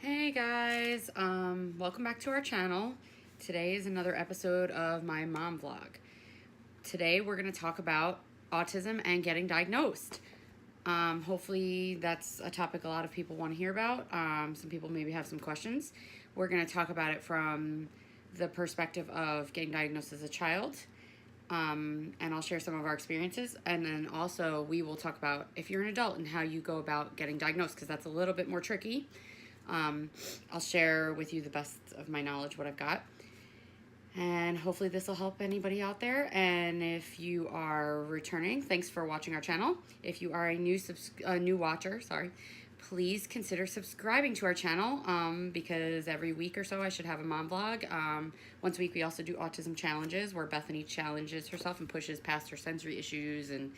Hey guys, welcome back to our channel. Today is another episode of my mom vlog. Today we're going to talk about autism and getting diagnosed. Hopefully that's a topic a lot of people want to hear about. Some people maybe have some questions. We're going to talk about it from the perspective of getting diagnosed as a child. And I'll share some of our experiences, and then also we will talk about if you're an adult and how you go about getting diagnosed, because that's a little bit more tricky. I'll share with you the best of my knowledge what I've got, and hopefully this will help anybody out there. And if you are returning, thanks for watching our channel. If you are a new watcher, please consider subscribing to our channel, because every week or so I should have a mom vlog. Once a week we also do autism challenges, where Bethany challenges herself and pushes past her sensory issues and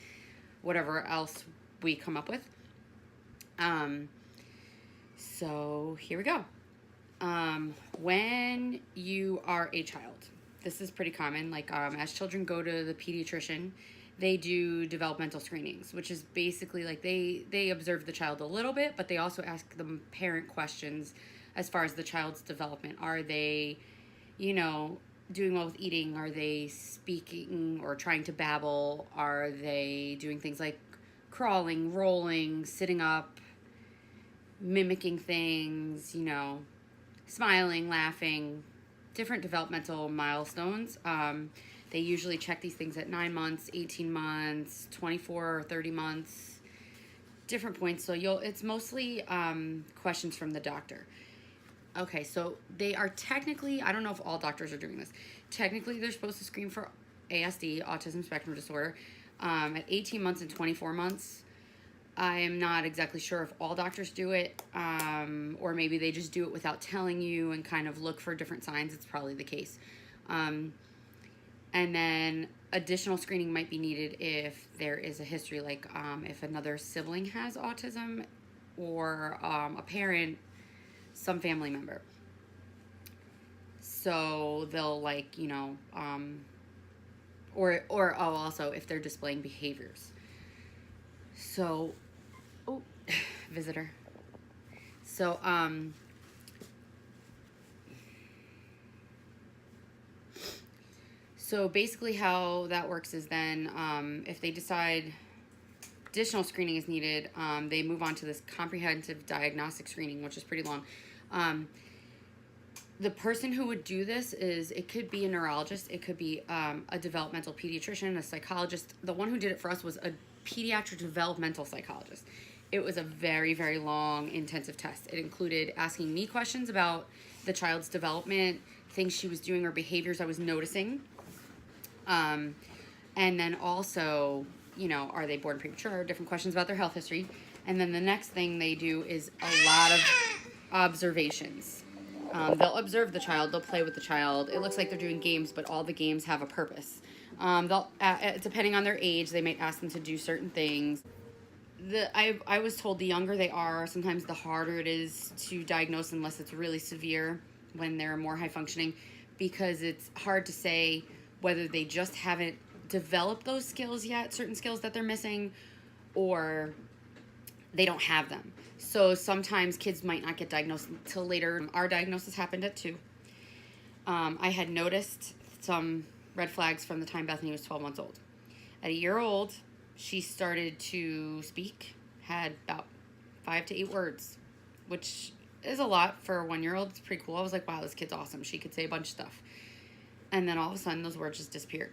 whatever else we come up with. So here we go. When you are a child, this is pretty common. Like, as children go to the pediatrician, they do developmental screenings, which is basically like they observe the child a little bit, but they also ask the parent questions as far as the child's development. Are they, doing well with eating? Are they speaking or trying to babble? Are they doing things like crawling, rolling, sitting up, mimicking things, smiling, laughing, different developmental milestones. They usually check these things at 9 months, 18 months, 24 or 30 months, different points. So it's mostly questions from the doctor. Okay, so they are technically, I don't know if all doctors are doing this. Technically, they're supposed to screen for ASD, Autism Spectrum Disorder, at 18 months and 24 months. I'm not exactly sure if all doctors do it, or maybe they just do it without telling you and kind of look for different signs. It's probably the case. And then additional screening might be needed if there is a history, like if another sibling has autism, or a parent, some family member. So they'll or also if they're displaying behaviors. So, visitor. So, so basically how that works is then, if they decide additional screening is needed, they move on to this comprehensive diagnostic screening, which is pretty long. The person who would do this it could be a neurologist, it could be a developmental pediatrician, a psychologist. The one who did it for us was a pediatric developmental psychologist. It was a very, very long, intensive test. It included asking me questions about the child's development, things she was doing or behaviors I was noticing. And then also, are they born premature? Different questions about their health history. And then the next thing they do is a lot of observations. They'll observe the child, they'll play with the child. It looks like they're doing games, but all the games have a purpose. They'll, depending on their age, they might ask them to do certain things. I was told the younger they are, sometimes the harder it is to diagnose unless it's really severe when they're more high functioning, because it's hard to say whether they just haven't developed those skills yet, certain skills that they're missing, or they don't have them. So sometimes kids might not get diagnosed until later. Our diagnosis happened at 2. I had noticed some red flags from the time Bethany was 12 months old. At a year old, she started to speak, had about 5 to 8 words, which is a lot for a 1-year-old. It's pretty cool. I was like, wow, this kid's awesome. She could say a bunch of stuff. And then all of a sudden, those words just disappeared.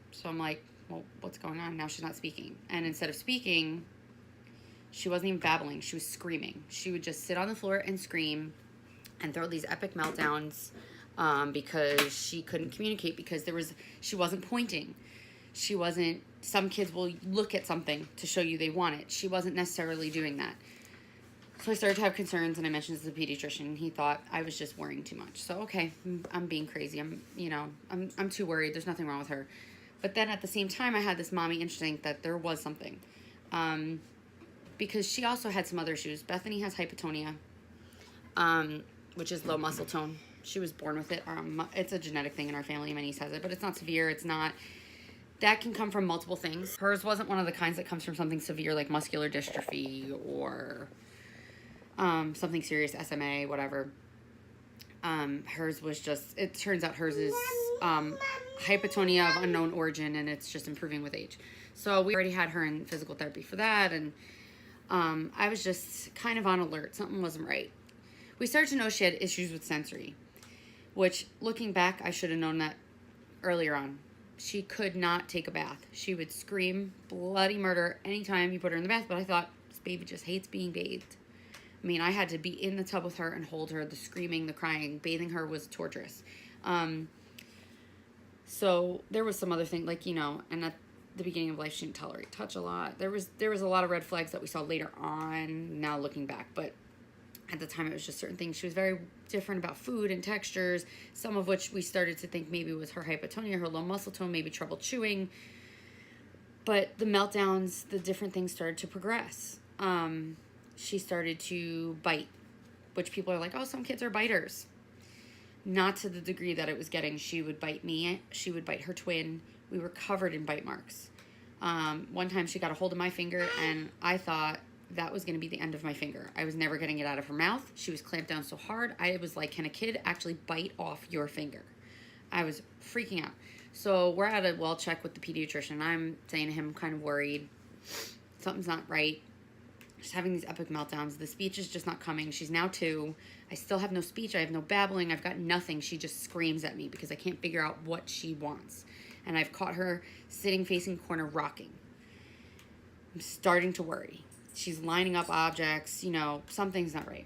So I'm like, well, what's going on? Now she's not speaking. And instead of speaking, she wasn't even babbling. She was screaming. She would just sit on the floor and scream and throw these epic meltdowns, because she couldn't communicate, because she wasn't pointing. Some kids will look at something to show you they want it. She wasn't necessarily doing that. So I started to have concerns, and I mentioned this to the pediatrician. He thought I was just worrying too much. So, okay, I'm being crazy. I'm too worried. There's nothing wrong with her. But then at the same time, I had this mommy instinct that there was something. Because she also had some other issues. Bethany has hypotonia, which is low muscle tone. She was born with it. It's a genetic thing in our family. My niece has it, but it's not severe. It's not that can come from multiple things. Hers wasn't one of the kinds that comes from something severe like muscular dystrophy or something serious, SMA, whatever. Hers was just, it turns out hers is hypotonia of unknown origin, and it's just improving with age. So we already had her in physical therapy for that, and I was just kind of on alert. Something wasn't right. We started to know she had issues with sensory, which, looking back, I should have known that earlier on. She could not take a bath. She would scream bloody murder anytime you put her in the bath, but I thought, this baby just hates being bathed. I mean, I had to be in the tub with her and hold her. The screaming, the crying, bathing her was torturous. So there was some other thing, like, you know, and at the beginning of life, she didn't tolerate touch a lot. There was a lot of red flags that we saw later on, now looking back. But at the time, it was just certain things. She was very different about food and textures, some of which we started to think maybe was her hypotonia, her low muscle tone, maybe trouble chewing. But the meltdowns, the different things started to progress. She started to bite, which people are like, oh, some kids are biters. Not to the degree that it was getting. She would bite me. She would bite her twin. We were covered in bite marks. One time she got a hold of my finger, and I thought that was going to be the end of my finger. I was never getting it out of her mouth. She was clamped down so hard. I was like, can a kid actually bite off your finger? I was freaking out. So we're at a well check with the pediatrician. I'm saying to him, I'm kind of worried. Something's not right. She's having these epic meltdowns. The speech is just not coming. She's now 2. I still have no speech. I have no babbling. I've got nothing. She just screams at me because I can't figure out what she wants. And I've caught her sitting facing corner rocking. I'm starting to worry. She's lining up objects. You know, something's not right.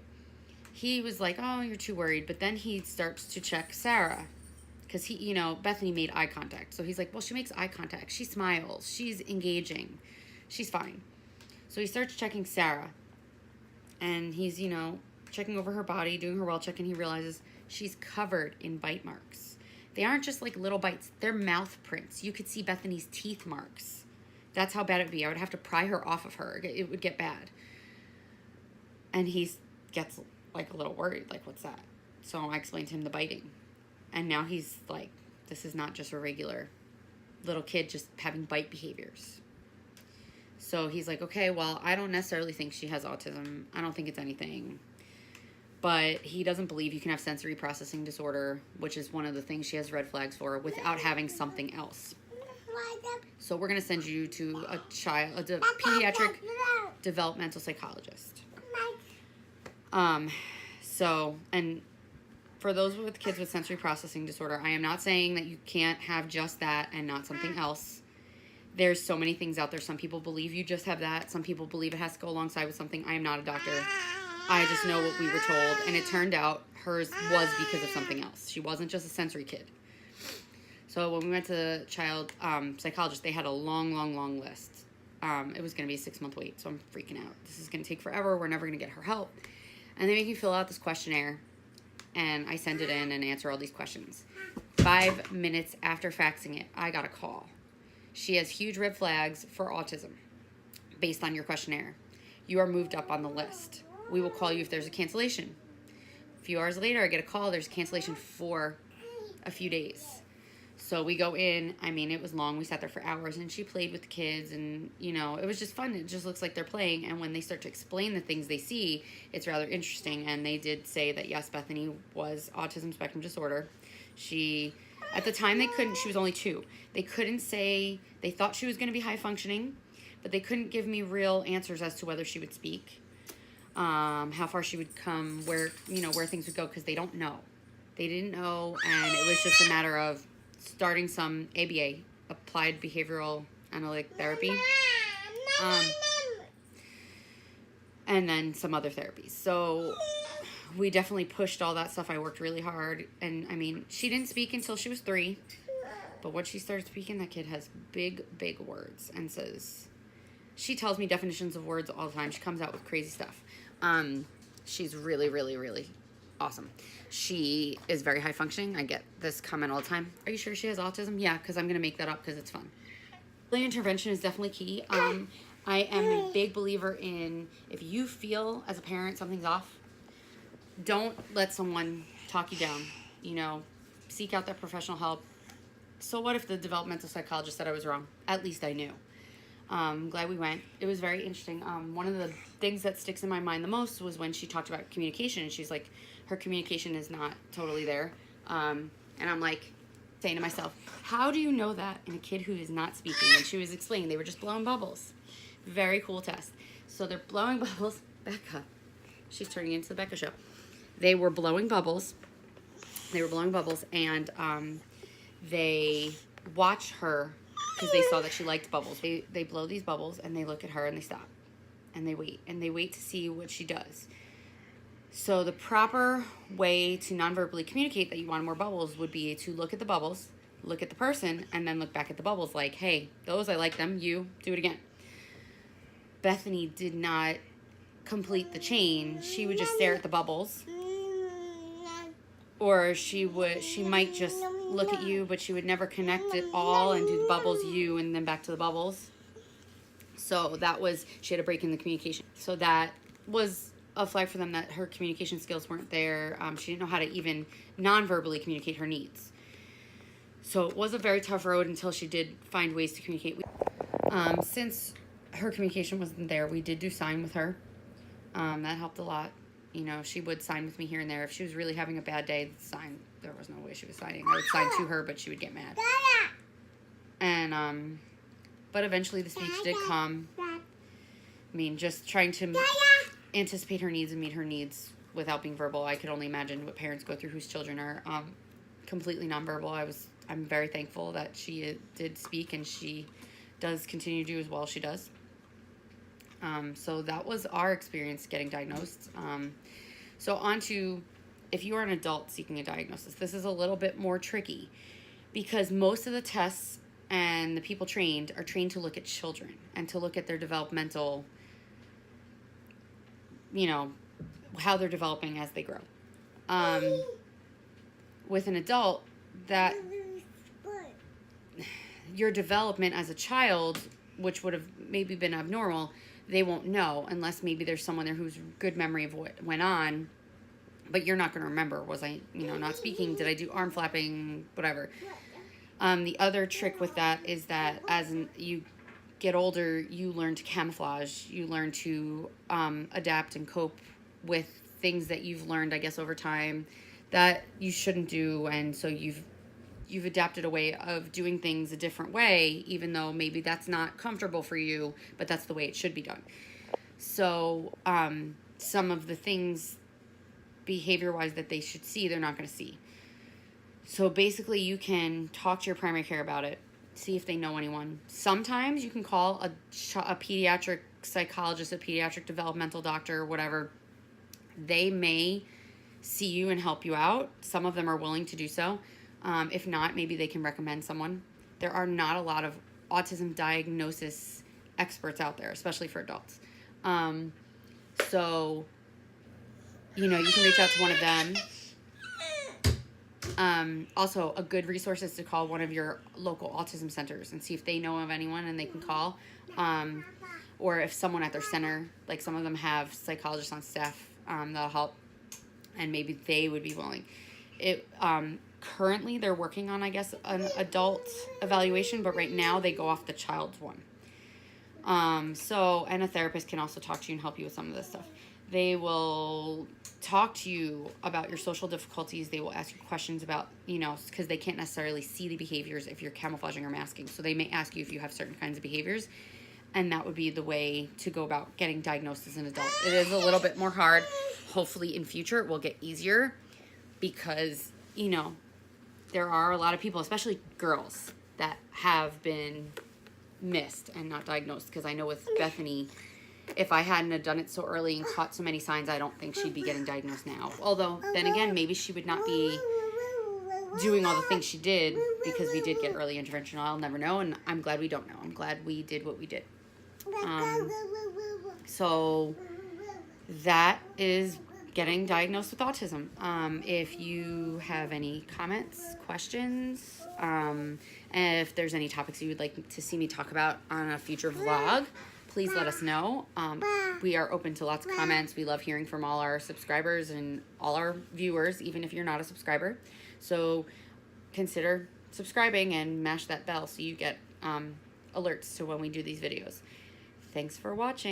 He was like, oh, you're too worried. But then he starts to check Sarah. Because he, you know, Bethany made eye contact. So he's like, well, she makes eye contact. She smiles. She's engaging. She's fine. So he starts checking Sarah, and he's, you know, checking over her body, doing her well check, and he realizes she's covered in bite marks. They aren't just like little bites. They're mouth prints. You could see Bethany's teeth marks. That's how bad it would be. I would have to pry her off of her. It would get bad. And he gets like a little worried, like, what's that? So I explained to him the biting. And now he's like, this is not just a regular little kid just having bite behaviors. So he's like, okay, well, I don't necessarily think she has autism. I don't think it's anything. But he doesn't believe you can have sensory processing disorder, which is one of the things she has red flags for, without having something else. So we're going to send you to a pediatric developmental psychologist. And for those with kids with sensory processing disorder, I am not saying that you can't have just that and not something else. There's so many things out there. Some people believe you just have that. Some people believe it has to go alongside with something. I am not a doctor. I just know what we were told. And it turned out hers was because of something else. She wasn't just a sensory kid. So when we went to the child psychologist, they had a long list. It was going to be a 6-month wait. So I'm freaking out. This is going to take forever. We're never going to get her help. And they make you fill out this questionnaire. And I send it in and answer all these questions. 5 minutes after faxing it, I got a call. She has huge red flags for autism based on your questionnaire. You are moved up on the list. We will call you if there's a cancellation. A few hours later, I get a call. There's a cancellation for a few days. So we go in. I mean, it was long. We sat there for hours, and she played with the kids, and, you know, it was just fun. It just looks like they're playing, and when they start to explain the things they see, it's rather interesting, and they did say that, yes, Bethany was autism spectrum disorder. At the time, she was only 2. They couldn't say, they thought she was going to be high functioning, but they couldn't give me real answers as to whether she would speak, how far she would come, where things would go, because they don't know. They didn't know, and it was just a matter of starting some ABA, Applied Behavioral Analytic Therapy, and then some other therapies. So we definitely pushed all that stuff. I worked really hard. And, I mean, she didn't speak until she was 3. But when she started speaking, that kid has big words and says... She tells me definitions of words all the time. She comes out with crazy stuff. She's really awesome. She is very high functioning. I get this comment all the time. Are you sure she has autism? Yeah, because I'm going to make that up because it's fun. Early intervention is definitely key. I am a big believer in, if you feel as a parent something's off, don't let someone talk you down. You know, seek out that professional help. So what if the developmental psychologist said I was wrong? At least I knew. I'm glad we went. It was very interesting. One of the things that sticks in my mind the most was when she talked about communication, and she's like, her communication is not totally there. And I'm like saying to myself, how do you know that in a kid who is not speaking? And she was explaining they were just blowing bubbles. Very cool test. So they're blowing bubbles. Becca. She's turning into the Becca show. They were blowing bubbles. And they watch her because they saw that she liked bubbles. They blow these bubbles, and they look at her, and they stop. And they wait to see what she does. So the proper way to non-verbally communicate that you want more bubbles would be to look at the bubbles, look at the person, and then look back at the bubbles like, hey, those, I like them, you, do it again. Bethany did not complete the chain. She would just stare at the bubbles. Or she might just look at you, but she would never connect it all and do the bubbles, you, and then back to the bubbles. So she had a break in the communication. So that was a flag for them that her communication skills weren't there. She didn't know how to even non-verbally communicate her needs. So it was a very tough road until she did find ways to communicate. Since her communication wasn't there, we did do sign with her. That helped a lot. You know, she would sign with me here and there. If she was really having a bad day, sign. There was no way she was signing. I would sign to her, but she would get mad. And, but eventually the speech did come. I mean, just trying to anticipate her needs and meet her needs without being verbal. I could only imagine what parents go through whose children are completely nonverbal. I'm very thankful that she did speak, and she does continue to do as well as she does. So that was our experience getting diagnosed. So on to, if you are an adult seeking a diagnosis, this is a little bit more tricky because most of the tests and the people trained are trained to look at children and to look at their developmental, how they're developing as they grow. With an adult, that your development as a child, which would have maybe been abnormal, they won't know unless maybe there's someone there who's good memory of what went on, but you're not going to remember. Was I, not speaking? Did I do arm flapping? Whatever. The other trick with that is that as you get older, you learn to camouflage. You learn to adapt and cope with things that you've learned, I guess, over time that you shouldn't do. And so you've adapted a way of doing things a different way, even though maybe that's not comfortable for you, but that's the way it should be done. So some of the things behavior-wise that they should see, they're not going to see. So basically you can talk to your primary care about it, see if they know anyone. Sometimes you can call a pediatric psychologist, a pediatric developmental doctor, whatever. They may see you and help you out. Some of them are willing to do so. If not, maybe they can recommend someone. There are not a lot of autism diagnosis experts out there, especially for adults. So, you can reach out to one of them. Also, a good resource is to call one of your local autism centers and see if they know of anyone and they can call. Or if someone at their center, like some of them have psychologists on staff, that'll help. And maybe they would be willing. Currently, they're working on, I guess, an adult evaluation, but right now they go off the child's one. And a therapist can also talk to you and help you with some of this stuff. They will talk to you about your social difficulties. They will ask you questions about, because they can't necessarily see the behaviors if you're camouflaging or masking. So they may ask you if you have certain kinds of behaviors, and that would be the way to go about getting diagnosed as an adult. It is a little bit more hard. Hopefully in future it will get easier because, there are a lot of people, especially girls, that have been missed and not diagnosed. Because I know with Bethany, if I hadn't have done it so early and caught so many signs, I don't think she'd be getting diagnosed now. Although, then again, maybe she would not be doing all the things she did because we did get early intervention. I'll never know, and I'm glad we don't know. I'm glad we did what we did. So that is getting diagnosed with autism. If you have any comments, questions, and if there's any topics you would like to see me talk about on a future vlog, please let us know. We are open to lots of comments. We love hearing from all our subscribers and all our viewers, even if you're not a subscriber. So consider subscribing and mash that bell so you get alerts to when we do these videos. Thanks for watching.